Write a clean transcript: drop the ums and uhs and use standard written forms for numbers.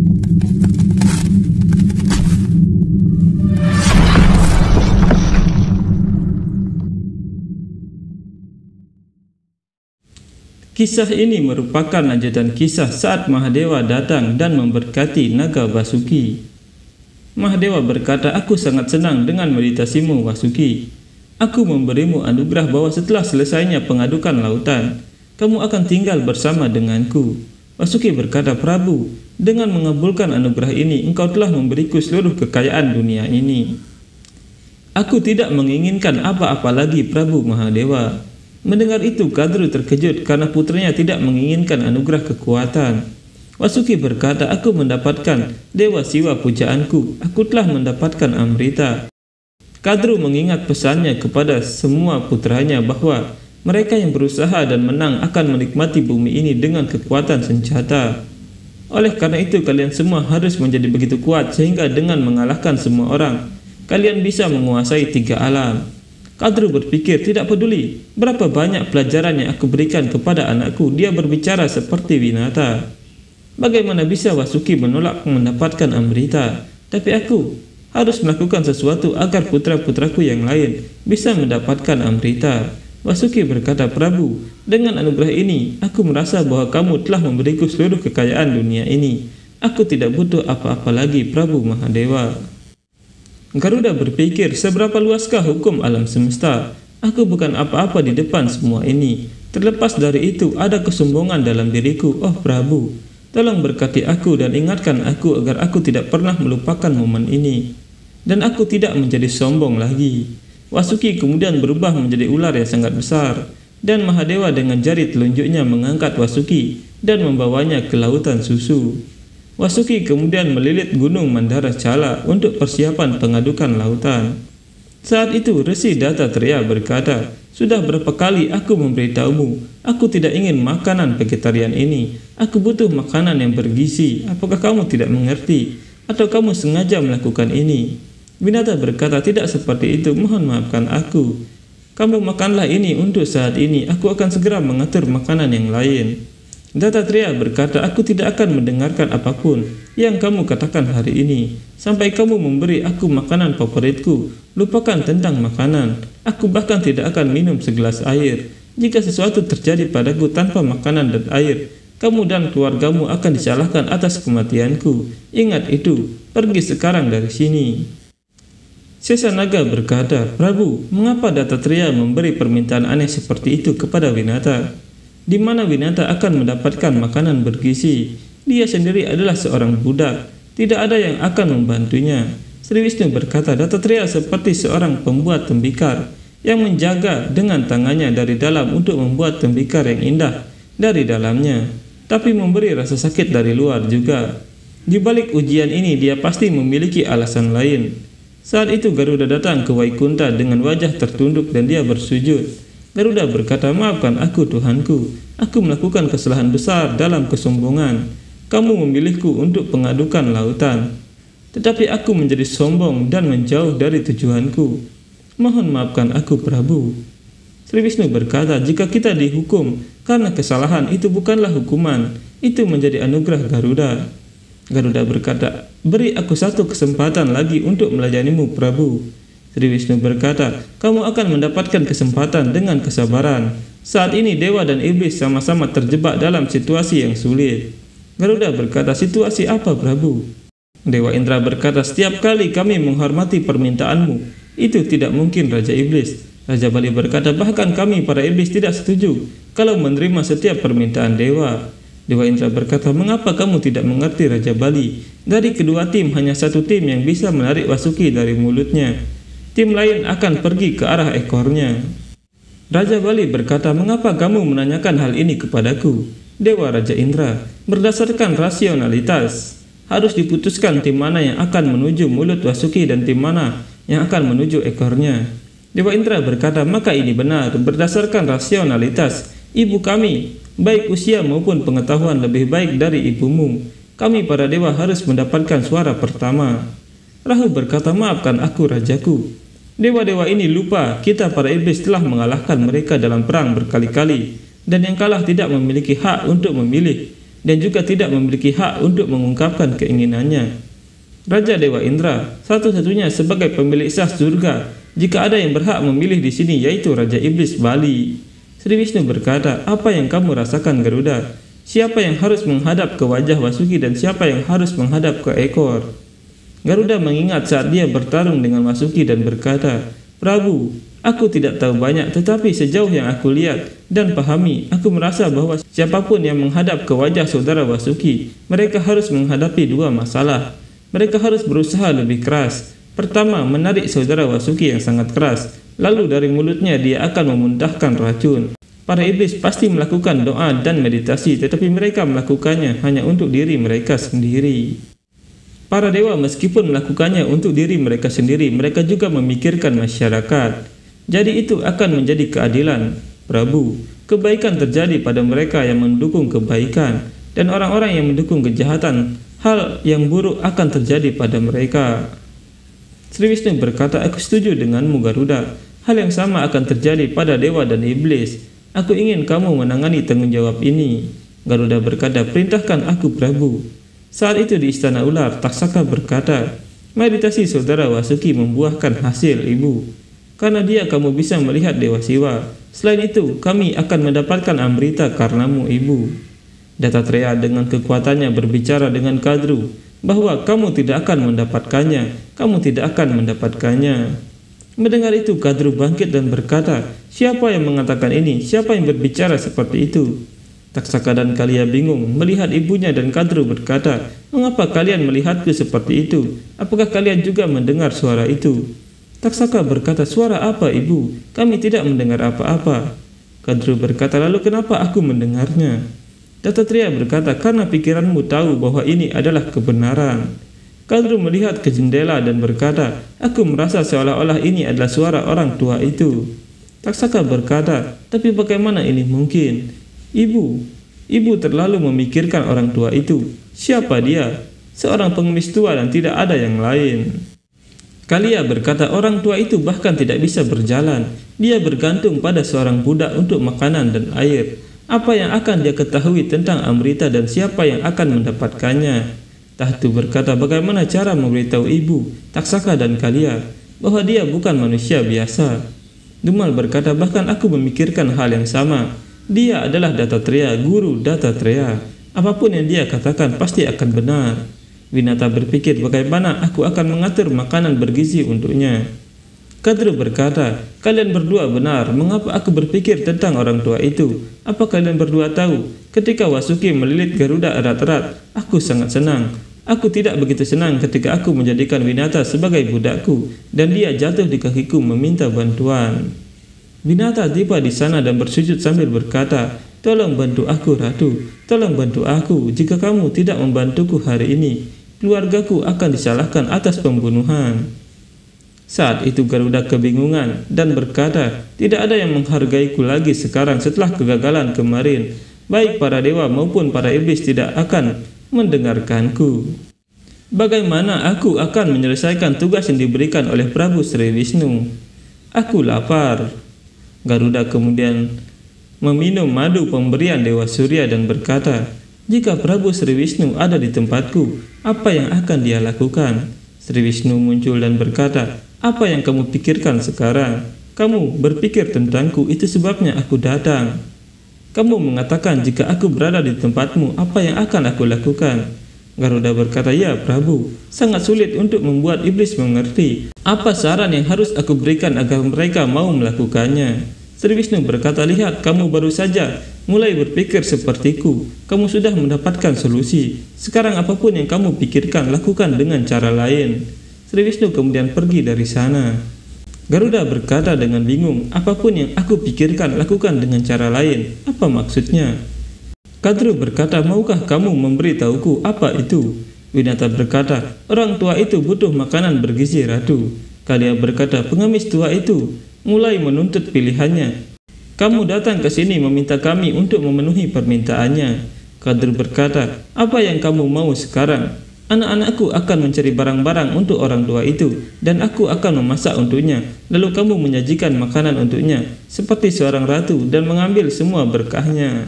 Kisah ini merupakan lanjutan kisah saat Mahadewa datang dan memberkati naga Vasuki. Mahadewa berkata, "Aku sangat senang dengan meditasimu, Vasuki. Aku memberimu anugerah bahwa setelah selesainya pengadukan lautan, kamu akan tinggal bersama denganku." Vasuki berkata, "Prabu, dengan mengabulkan anugerah ini, engkau telah memberiku seluruh kekayaan dunia ini. Aku tidak menginginkan apa-apa lagi, Prabu Mahadewa." Mendengar itu, Kadru terkejut karena putranya tidak menginginkan anugerah kekuatan. Vasuki berkata, "Aku mendapatkan Dewa Siwa pujaanku. Aku telah mendapatkan Amrita." Kadru mengingat pesannya kepada semua putranya bahwa mereka yang berusaha dan menang akan menikmati bumi ini dengan kekuatan senjata. Oleh karena itu, kalian semua harus menjadi begitu kuat sehingga dengan mengalahkan semua orang, kalian bisa menguasai 3 alam. Kadru berpikir, tidak peduli berapa banyak pelajaran yang aku berikan kepada anakku, dia berbicara seperti binatang. Bagaimana bisa Vasuki menolak mendapatkan Amrita? Tapi aku harus melakukan sesuatu agar putra-putraku yang lain bisa mendapatkan Amrita. Vasuki berkata, "Prabu, dengan anugerah ini, aku merasa bahwa kamu telah memberiku seluruh kekayaan dunia ini. Aku tidak butuh apa-apa lagi, Prabu Mahadewa." Garuda berpikir, seberapa luaskah hukum alam semesta? Aku bukan apa-apa di depan semua ini. Terlepas dari itu, ada kesombongan dalam diriku. Oh Prabu, tolong berkati aku dan ingatkan aku agar aku tidak pernah melupakan momen ini, dan aku tidak menjadi sombong lagi. Vasuki kemudian berubah menjadi ular yang sangat besar, dan Mahadewa dengan jari telunjuknya mengangkat Vasuki dan membawanya ke lautan susu. Vasuki kemudian melilit gunung Mandaracala untuk persiapan pengadukan lautan. Saat itu Resi Dattatreya berkata, "Sudah berapa kali aku memberitahumu, aku tidak ingin makanan vegetarian ini. Aku butuh makanan yang bergizi. Apakah kamu tidak mengerti? Atau kamu sengaja melakukan ini?" Binata berkata, "Tidak seperti itu, mohon maafkan aku. Kamu makanlah ini untuk saat ini, aku akan segera mengatur makanan yang lain." Dattatreya berkata, "Aku tidak akan mendengarkan apapun yang kamu katakan hari ini, sampai kamu memberi aku makanan favoritku. Lupakan tentang makanan. Aku bahkan tidak akan minum segelas air. Jika sesuatu terjadi padaku tanpa makanan dan air, kamu dan keluargamu akan disalahkan atas kematianku. Ingat itu, pergi sekarang dari sini." Sesanaga berkata, "Prabu, mengapa Dattatreya memberi permintaan aneh seperti itu kepada Winata? Di mana Winata akan mendapatkan makanan bergizi? Dia sendiri adalah seorang budak, tidak ada yang akan membantunya." Sri Wisnu berkata, "Dattatreya seperti seorang pembuat tembikar yang menjaga dengan tangannya dari dalam untuk membuat tembikar yang indah dari dalamnya, tapi memberi rasa sakit dari luar juga. Di balik ujian ini dia pasti memiliki alasan lain." Saat itu Garuda datang ke Waikunta dengan wajah tertunduk dan dia bersujud. Garuda berkata, "Maafkan aku Tuhanku, aku melakukan kesalahan besar dalam kesombongan. Kamu memilihku untuk pengadukan lautan, tetapi aku menjadi sombong dan menjauh dari tujuanku. Mohon maafkan aku Prabu." Sri Wisnu berkata, "Jika kita dihukum karena kesalahan, itu bukanlah hukuman, itu menjadi anugerah Garuda." Garuda berkata, "Beri aku satu kesempatan lagi untuk melayanimu Prabu." Sri Wisnu berkata, "Kamu akan mendapatkan kesempatan dengan kesabaran. Saat ini Dewa dan Iblis sama-sama terjebak dalam situasi yang sulit." Garuda berkata, "Situasi apa Prabu?" Dewa Indra berkata, "Setiap kali kami menghormati permintaanmu, itu tidak mungkin Raja Iblis." Raja Bali berkata, "Bahkan kami para iblis tidak setuju kalau menerima setiap permintaan dewa." Dewa Indra berkata, "Mengapa kamu tidak mengerti Raja Bali? Dari kedua tim hanya satu tim yang bisa menarik Vasuki dari mulutnya. Tim lain akan pergi ke arah ekornya." Raja Bali berkata, "Mengapa kamu menanyakan hal ini kepadaku?" Dewa Raja Indra, "Berdasarkan rasionalitas, harus diputuskan tim mana yang akan menuju mulut Vasuki dan tim mana yang akan menuju ekornya." Dewa Indra berkata, "Maka ini benar, berdasarkan rasionalitas, ibu kami, baik usia maupun pengetahuan lebih baik dari ibumu. Kami para dewa harus mendapatkan suara pertama." Rahu berkata, "Maafkan aku Rajaku. Dewa-dewa ini lupa kita para iblis telah mengalahkan mereka dalam perang berkali-kali, dan yang kalah tidak memiliki hak untuk memilih dan juga tidak memiliki hak untuk mengungkapkan keinginannya. Raja Dewa Indra, satu-satunya sebagai pemilik sah surga, jika ada yang berhak memilih di sini yaitu Raja Iblis Bali. Sri Wisnu berkata, apa yang kamu rasakan Garuda? Siapa yang harus menghadap ke wajah Vasuki dan siapa yang harus menghadap ke ekor? Garuda mengingat saat dia bertarung dengan Vasuki dan berkata, Prabu, aku tidak tahu banyak, tetapi sejauh yang aku lihat dan pahami, aku merasa bahwa siapapun yang menghadap ke wajah saudara Vasuki, mereka harus menghadapi dua masalah. Mereka harus berusaha lebih keras. Pertama, menarik saudara Vasuki yang sangat keras, lalu dari mulutnya dia akan memuntahkan racun. Para iblis pasti melakukan doa dan meditasi, tetapi mereka melakukannya hanya untuk diri mereka sendiri. Para dewa meskipun melakukannya untuk diri mereka sendiri, mereka juga memikirkan masyarakat. Jadi itu akan menjadi keadilan. Prabu, kebaikan terjadi pada mereka yang mendukung kebaikan, dan orang-orang yang mendukung kejahatan, hal yang buruk akan terjadi pada mereka. Sri Wisnu berkata, aku setuju denganmu Garuda. Hal yang sama akan terjadi pada dewa dan iblis. Aku ingin kamu menangani tanggung jawab ini. Garuda berkata, perintahkan aku Prabu. Saat itu di Istana Ular, Taksaka berkata, meditasi saudara Vasuki membuahkan hasil ibu. Karena dia kamu bisa melihat Dewa Siwa. Selain itu, kami akan mendapatkan amrita karenamu ibu. Dattatreya dengan kekuatannya berbicara dengan Kadru, bahwa kamu tidak akan mendapatkannya, kamu tidak akan mendapatkannya. Mendengar itu, Kadru bangkit dan berkata, siapa yang mengatakan ini? Siapa yang berbicara seperti itu? Taksaka dan Kalia bingung melihat ibunya dan Kadru berkata, mengapa kalian melihatku seperti itu? Apakah kalian juga mendengar suara itu? Taksaka berkata, suara apa ibu? Kami tidak mendengar apa-apa. Kadru berkata, lalu kenapa aku mendengarnya? Dattatreya berkata, karena pikiranmu tahu bahwa ini adalah kebenaran. Kadru melihat ke jendela dan berkata, aku merasa seolah-olah ini adalah suara orang tua itu. Taksaka berkata, tapi bagaimana ini mungkin? Ibu terlalu memikirkan orang tua itu. Siapa dia? Seorang pengemis tua dan tidak ada yang lain. Kalia berkata, orang tua itu bahkan tidak bisa berjalan. Dia bergantung pada seorang budak untuk makanan dan air. Apa yang akan dia ketahui tentang amrita dan siapa yang akan mendapatkannya? Tahtu berkata, bagaimana cara memberitahu ibu, Taksaka dan Kalia, bahwa dia bukan manusia biasa? Dumal berkata, bahkan aku memikirkan hal yang sama. Dia adalah Dattatreya, guru Dattatreya. Apapun yang dia katakan pasti akan benar. Winata berpikir, bagaimana aku akan mengatur makanan bergizi untuknya. Kadru berkata, kalian berdua benar. Mengapa aku berpikir tentang orang tua itu? Apa kalian berdua tahu? Ketika Vasuki melilit Garuda erat-erat, aku sangat senang. Aku tidak begitu senang ketika aku menjadikan Winata sebagai budakku dan dia jatuh di kakiku meminta bantuan. Winata tiba di sana dan bersujud sambil berkata, tolong bantu aku Ratu, tolong bantu aku. Jika kamu tidak membantuku hari ini, keluargaku akan disalahkan atas pembunuhan. Saat itu Garuda kebingungan dan berkata, tidak ada yang menghargaiku lagi sekarang setelah kegagalan kemarin. Baik para dewa maupun para iblis tidak akan mendengarkanku. Bagaimana aku akan menyelesaikan tugas yang diberikan oleh Prabu Sri Wisnu? Aku lapar. Garuda kemudian meminum madu pemberian Dewa Surya dan berkata, jika Prabu Sri Wisnu ada di tempatku, apa yang akan dia lakukan? Sri Wisnu muncul dan berkata, apa yang kamu pikirkan sekarang? Kamu berpikir tentangku, itu sebabnya aku datang. Kamu mengatakan jika aku berada di tempatmu, apa yang akan aku lakukan? Garuda berkata, ya Prabu, sangat sulit untuk membuat iblis mengerti. Apa saran yang harus aku berikan agar mereka mau melakukannya? Sri Wisnu berkata, lihat, kamu baru saja mulai berpikir sepertiku. Kamu sudah mendapatkan solusi. Sekarang apapun yang kamu pikirkan, lakukan dengan cara lain. Sri Wisnu kemudian pergi dari sana. Garuda berkata dengan bingung, apapun yang aku pikirkan, lakukan dengan cara lain. Apa maksudnya? Kadru berkata, maukah kamu memberitahuku apa itu? Winata berkata, orang tua itu butuh makanan bergizi Ratu. Kalia berkata, pengemis tua itu mulai menuntut pilihannya. Kamu datang ke sini meminta kami untuk memenuhi permintaannya. Kadru berkata, apa yang kamu mau sekarang? Anak-anakku akan mencari barang-barang untuk orang tua itu, dan aku akan memasak untuknya. Lalu kamu menyajikan makanan untuknya, seperti seorang ratu, dan mengambil semua berkahnya.